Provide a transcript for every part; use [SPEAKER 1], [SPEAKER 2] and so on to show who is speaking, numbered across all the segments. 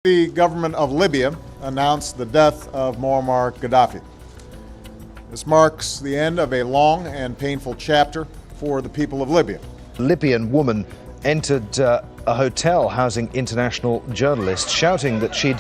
[SPEAKER 1] The government of Libya announced the death of Muammar Gaddafi. This marks the end of a long and painful chapter for the people of Libya.
[SPEAKER 2] A Libyan woman entered a hotel housing international journalists, shouting that she'd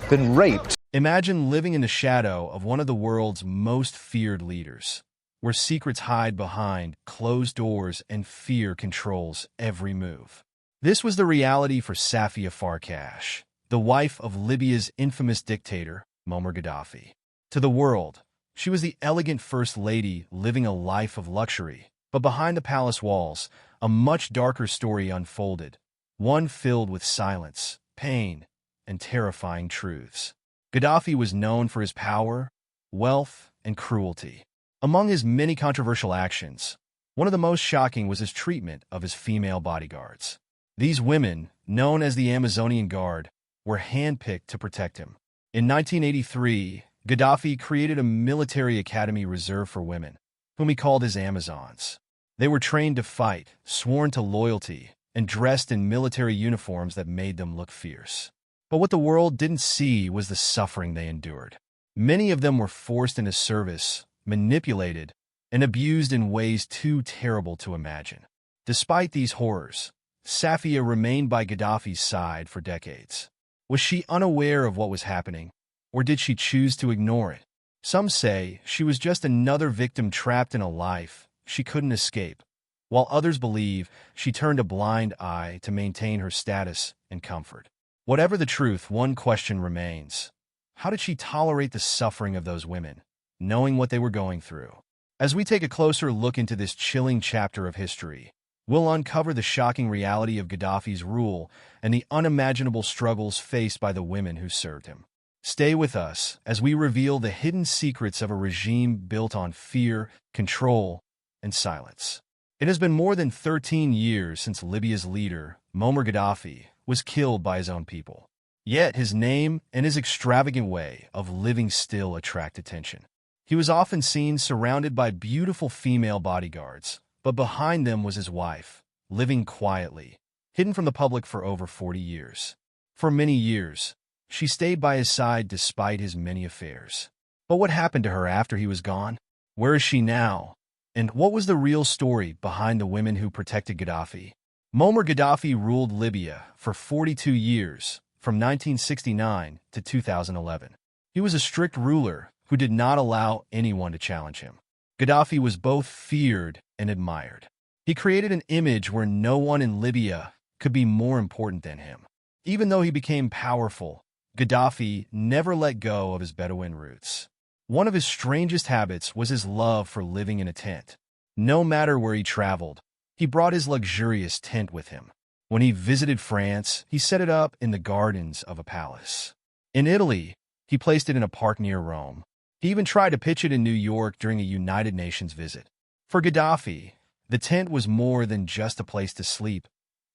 [SPEAKER 2] been raped.
[SPEAKER 3] Imagine living in the shadow of one of the world's most feared leaders, where secrets hide behind closed doors and fear controls every move. This was the reality for Safia Farkash, the wife of Libya's infamous dictator, Muammar Gaddafi. To the world, she was the elegant first lady living a life of luxury. But behind the palace walls, a much darker story unfolded, one filled with silence, pain, and terrifying truths. Gaddafi was known for his power, wealth, and cruelty. Among his many controversial actions, one of the most shocking was his treatment of his female bodyguards. These women, known as the Amazonian Guard, were handpicked to protect him. In 1983, Gaddafi created a military academy reserved for women, whom he called his Amazons. They were trained to fight, sworn to loyalty, and dressed in military uniforms that made them look fierce. But what the world didn't see was the suffering they endured. Many of them were forced into service, manipulated, and abused in ways too terrible to imagine. Despite these horrors, Safia remained by Gaddafi's side for decades. Was she unaware of what was happening, or did she choose to ignore it? Some say she was just another victim trapped in a life she couldn't escape, while others believe she turned a blind eye to maintain her status and comfort. Whatever the truth, one question remains. How did she tolerate the suffering of those women, knowing what they were going through? As we take a closer look into this chilling chapter of history, we'll uncover the shocking reality of Gaddafi's rule and the unimaginable struggles faced by the women who served him. Stay with us as we reveal the hidden secrets of a regime built on fear, control, and silence. It has been more than 13 years since Libya's leader, Muammar Gaddafi, was killed by his own people. Yet his name and his extravagant way of living still attract attention. He was often seen surrounded by beautiful female bodyguards, but behind them was his wife, living quietly, hidden from the public for over 40 years. For many years, she stayed by his side despite his many affairs. But what happened to her after he was gone? Where is she now? And what was the real story behind the women who protected Gaddafi? Muammar Gaddafi ruled Libya for 42 years, from 1969 to 2011. He was a strict ruler who did not allow anyone to challenge him. Gaddafi was both feared and admired. He created an image where no one in Libya could be more important than him. Even though he became powerful, Gaddafi never let go of his Bedouin roots. One of his strangest habits was his love for living in a tent. No matter where he traveled, he brought his luxurious tent with him. When he visited France, he set it up in the gardens of a palace. In Italy, he placed it in a park near Rome. He even tried to pitch it in New York during a United Nations visit. For Gaddafi, the tent was more than just a place to sleep.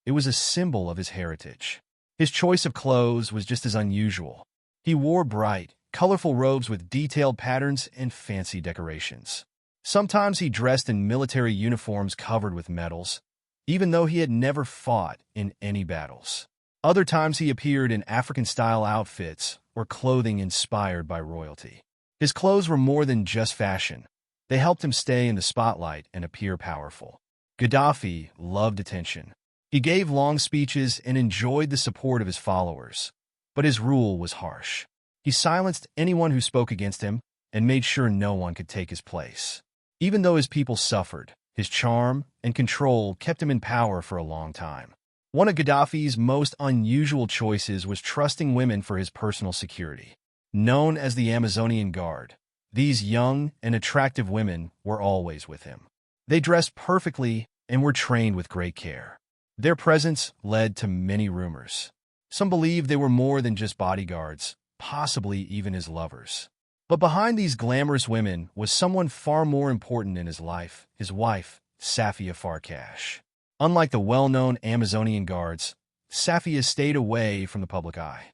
[SPEAKER 3] It was a symbol of his heritage. His choice of clothes was just as unusual. He wore bright, colorful robes with detailed patterns and fancy decorations. Sometimes he dressed in military uniforms covered with medals, even though he had never fought in any battles. Other times he appeared in African-style outfits or clothing inspired by royalty. His clothes were more than just fashion. They helped him stay in the spotlight and appear powerful. Gaddafi loved attention. He gave long speeches and enjoyed the support of his followers. But his rule was harsh. He silenced anyone who spoke against him and made sure no one could take his place. Even though his people suffered, his charm and control kept him in power for a long time. One of Gaddafi's most unusual choices was trusting women for his personal security. Known as the Amazonian Guard, these young and attractive women were always with him. They dressed perfectly and were trained with great care. Their presence led to many rumors. Some believed they were more than just bodyguards, possibly even his lovers. But behind these glamorous women was someone far more important in his life, his wife, Safia Farkash. Unlike the well-known Amazonian Guards, Safia stayed away from the public eye.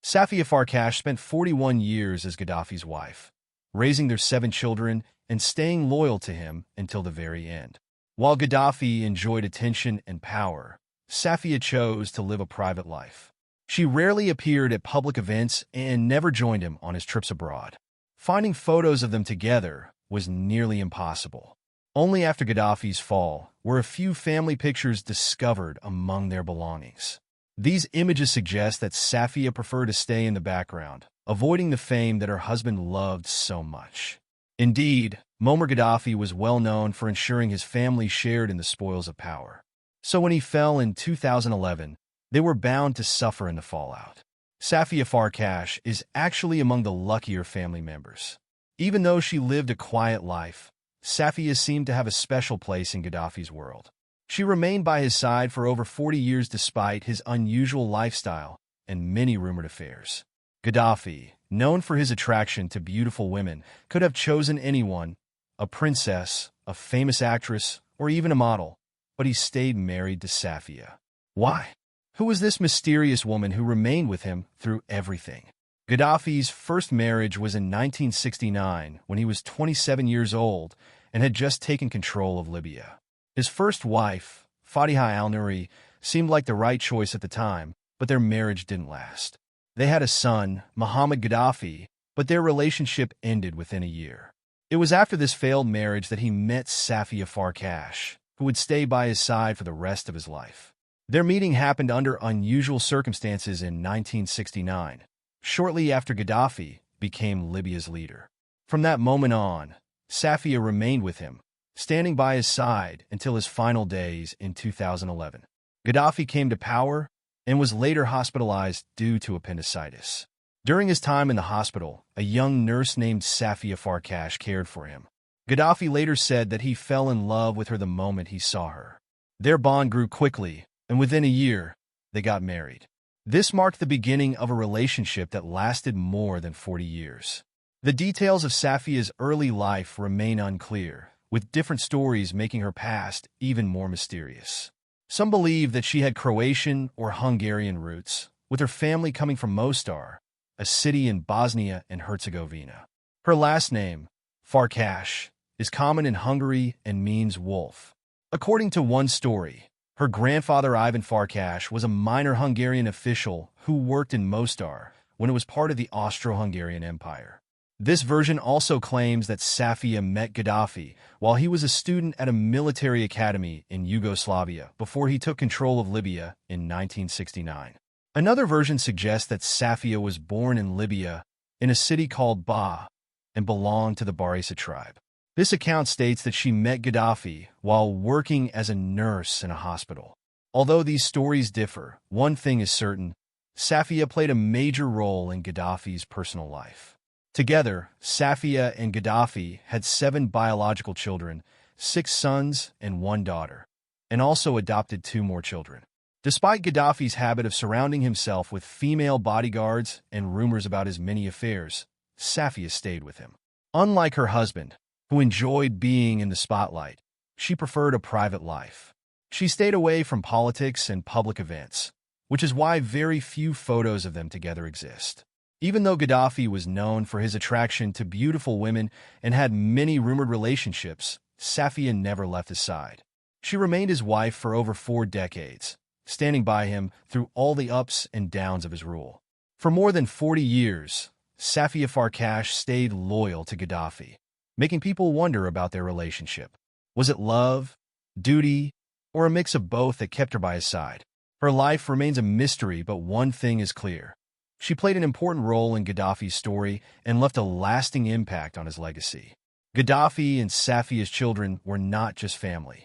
[SPEAKER 3] Safia Farkash spent 41 years as Gaddafi's wife, raising their 7 children and staying loyal to him until the very end. While Gaddafi enjoyed attention and power, Safia chose to live a private life. She rarely appeared at public events and never joined him on his trips abroad. Finding photos of them together was nearly impossible. Only after Gaddafi's fall were a few family pictures discovered among their belongings. These images suggest that Safia preferred to stay in the background, avoiding the fame that her husband loved so much. Indeed, Muammar Gaddafi was well known for ensuring his family shared in the spoils of power. So when he fell in 2011, they were bound to suffer in the fallout. Safia Farkash is actually among the luckier family members. Even though she lived a quiet life, Safia seemed to have a special place in Gaddafi's world. She remained by his side for over 40 years despite his unusual lifestyle and many rumored affairs. Gaddafi, known for his attraction to beautiful women, could have chosen anyone, a princess, a famous actress, or even a model, but he stayed married to Safia. Why? Who was this mysterious woman who remained with him through everything? Gaddafi's first marriage was in 1969 when he was 27 years old and had just taken control of Libya. His first wife, Fatiha al-Nouri, seemed like the right choice at the time, but their marriage didn't last. They had a son, Muammar Gaddafi, but their relationship ended within a year. It was after this failed marriage that he met Safia Farkash, who would stay by his side for the rest of his life. Their meeting happened under unusual circumstances in 1969, shortly after Gaddafi became Libya's leader. From that moment on, Safia remained with him, standing by his side until his final days in 2011. Gaddafi came to power and was later hospitalized due to appendicitis. During his time in the hospital, a young nurse named Safia Farkash cared for him. Gaddafi later said that he fell in love with her the moment he saw her. Their bond grew quickly, and within a year, they got married. This marked the beginning of a relationship that lasted more than 40 years. The details of Safia's early life remain unclear, with different stories making her past even more mysterious. Some believe that she had Croatian or Hungarian roots, with her family coming from Mostar, a city in Bosnia and Herzegovina. Her last name, Farkash, is common in Hungary and means wolf. According to one story, her grandfather Ivan Farkash was a minor Hungarian official who worked in Mostar when it was part of the Austro-Hungarian Empire. This version also claims that Safia met Gaddafi while he was a student at a military academy in Yugoslavia before he took control of Libya in 1969. Another version suggests that Safia was born in Libya in a city called Ba and belonged to the Barisa tribe. This account states that she met Gaddafi while working as a nurse in a hospital. Although these stories differ, one thing is certain: Safia played a major role in Gaddafi's personal life. Together, Safia and Gaddafi had 7 biological children, 6 sons and 1 daughter, and also adopted 2 more children. Despite Gaddafi's habit of surrounding himself with female bodyguards and rumors about his many affairs, Safia stayed with him. Unlike her husband, who enjoyed being in the spotlight, she preferred a private life. She stayed away from politics and public events, which is why very few photos of them together exist. Even though Gaddafi was known for his attraction to beautiful women and had many rumored relationships, Safia never left his side. She remained his wife for over 4 decades, standing by him through all the ups and downs of his rule. For more than 40 years, Safia Farkash stayed loyal to Gaddafi, making people wonder about their relationship. Was it love, duty, or a mix of both that kept her by his side? Her life remains a mystery, but one thing is clear: she played an important role in Gaddafi's story and left a lasting impact on his legacy. Gaddafi and Safia's children were not just family.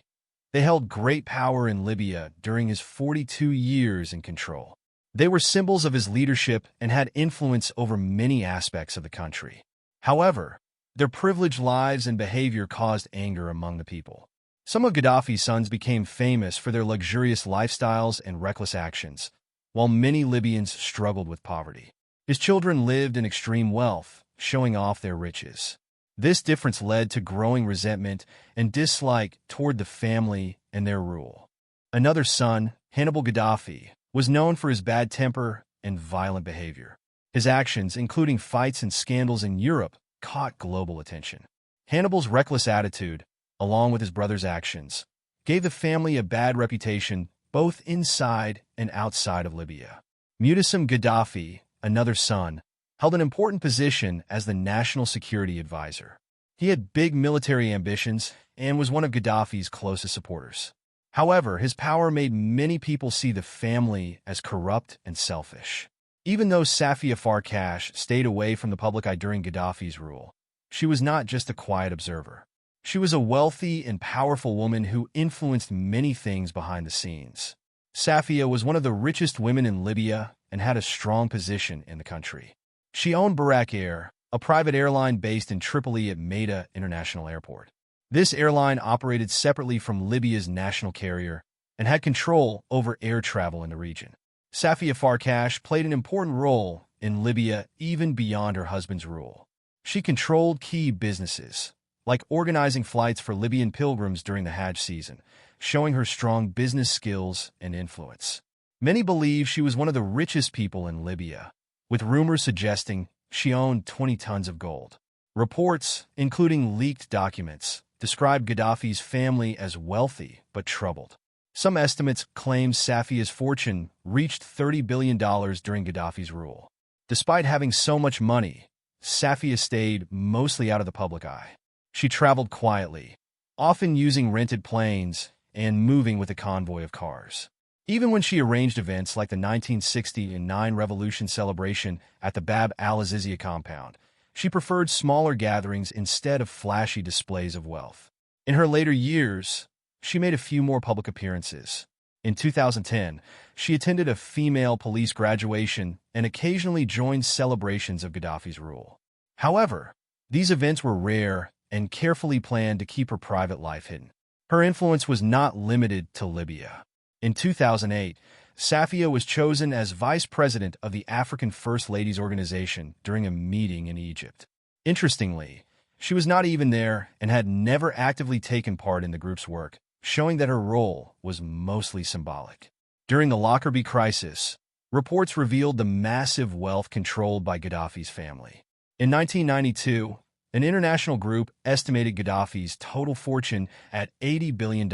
[SPEAKER 3] They held great power in Libya during his 42 years in control. They were symbols of his leadership and had influence over many aspects of the country. However, their privileged lives and behavior caused anger among the people. Some of Gaddafi's sons became famous for their luxurious lifestyles and reckless actions, while many Libyans struggled with poverty. His children lived in extreme wealth, showing off their riches. This difference led to growing resentment and dislike toward the family and their rule. Another son, Hannibal Gaddafi, was known for his bad temper and violent behavior. His actions, including fights and scandals in Europe, caught global attention. Hannibal's reckless attitude, along with his brother's actions, gave the family a bad reputation both inside and outside of Libya. Muammar Gaddafi, another son, held an important position as the national security advisor. He had big military ambitions and was one of Gaddafi's closest supporters. However, his power made many people see the family as corrupt and selfish. Even though Safia Farkash stayed away from the public eye during Gaddafi's rule, she was not just a quiet observer. She was a wealthy and powerful woman who influenced many things behind the scenes. Safia was one of the richest women in Libya and had a strong position in the country. She owned Barak Air, a private airline based in Tripoli at Maida International Airport. This airline operated separately from Libya's national carrier and had control over air travel in the region. Safia Farkash played an important role in Libya even beyond her husband's rule. She controlled key businesses, like organizing flights for Libyan pilgrims during the Hajj season, showing her strong business skills and influence. Many believe she was one of the richest people in Libya, with rumors suggesting she owned 20 tons of gold. Reports, including leaked documents, describe Gaddafi's family as wealthy but troubled. Some estimates claim Safia's fortune reached $30 billion during Gaddafi's rule. Despite having so much money, Safia stayed mostly out of the public eye. She traveled quietly, often using rented planes and moving with a convoy of cars. Even when she arranged events like the 1969 Revolution celebration at the Bab al-Azizia compound, she preferred smaller gatherings instead of flashy displays of wealth. In her later years, she made a few more public appearances. In 2010, she attended a female police graduation and occasionally joined celebrations of Gaddafi's rule. However, these events were rare and carefully planned to keep her private life hidden. Her influence was not limited to Libya. In 2008, Safia was chosen as vice president of the African First Ladies Organization during a meeting in Egypt. Interestingly, she was not even there and had never actively taken part in the group's work, showing that her role was mostly symbolic. During the Lockerbie crisis, reports revealed the massive wealth controlled by Gaddafi's family. In 1992, an international group estimated Gaddafi's total fortune at $80 billion,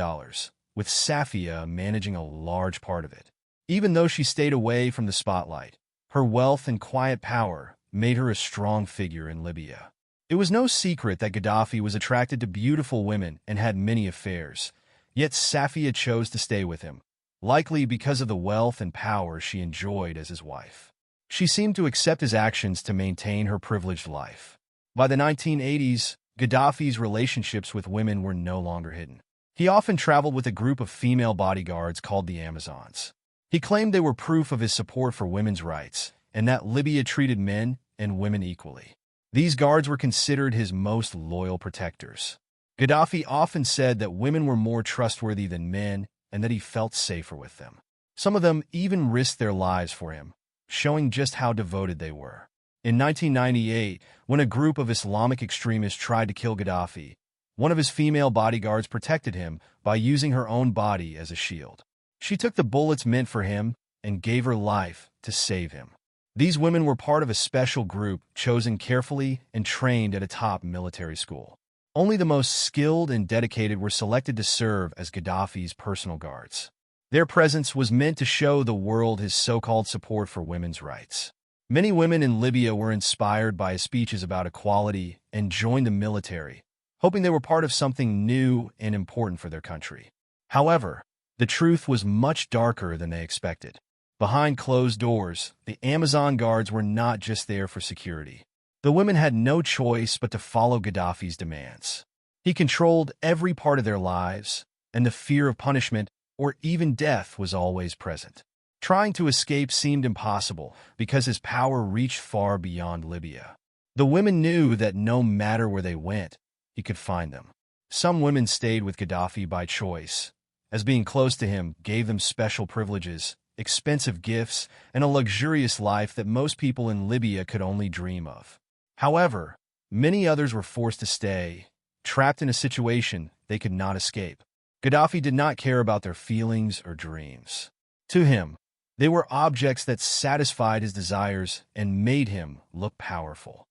[SPEAKER 3] with Safia managing a large part of it. Even though she stayed away from the spotlight, her wealth and quiet power made her a strong figure in Libya. It was no secret that Gaddafi was attracted to beautiful women and had many affairs, yet Safia chose to stay with him, likely because of the wealth and power she enjoyed as his wife. She seemed to accept his actions to maintain her privileged life. By the 1980s, Gaddafi's relationships with women were no longer hidden. He often traveled with a group of female bodyguards called the Amazons. He claimed they were proof of his support for women's rights and that Libya treated men and women equally. These guards were considered his most loyal protectors. Gaddafi often said that women were more trustworthy than men and that he felt safer with them. Some of them even risked their lives for him, showing just how devoted they were. In 1998, when a group of Islamic extremists tried to kill Gaddafi, one of his female bodyguards protected him by using her own body as a shield. She took the bullets meant for him and gave her life to save him. These women were part of a special group chosen carefully and trained at a top military school. Only the most skilled and dedicated were selected to serve as Gaddafi's personal guards. Their presence was meant to show the world his so-called support for women's rights. Many women in Libya were inspired by his speeches about equality and joined the military, hoping they were part of something new and important for their country. However, the truth was much darker than they expected. Behind closed doors, the Amazon guards were not just there for security. The women had no choice but to follow Gaddafi's demands. He controlled every part of their lives, and the fear of punishment or even death was always present. Trying to escape seemed impossible because his power reached far beyond Libya. The women knew that no matter where they went, he could find them. Some women stayed with Gaddafi by choice, as being close to him gave them special privileges, expensive gifts, and a luxurious life that most people in Libya could only dream of. However, many others were forced to stay, trapped in a situation they could not escape. Gaddafi did not care about their feelings or dreams. To him, they were objects that satisfied his desires and made him look powerful.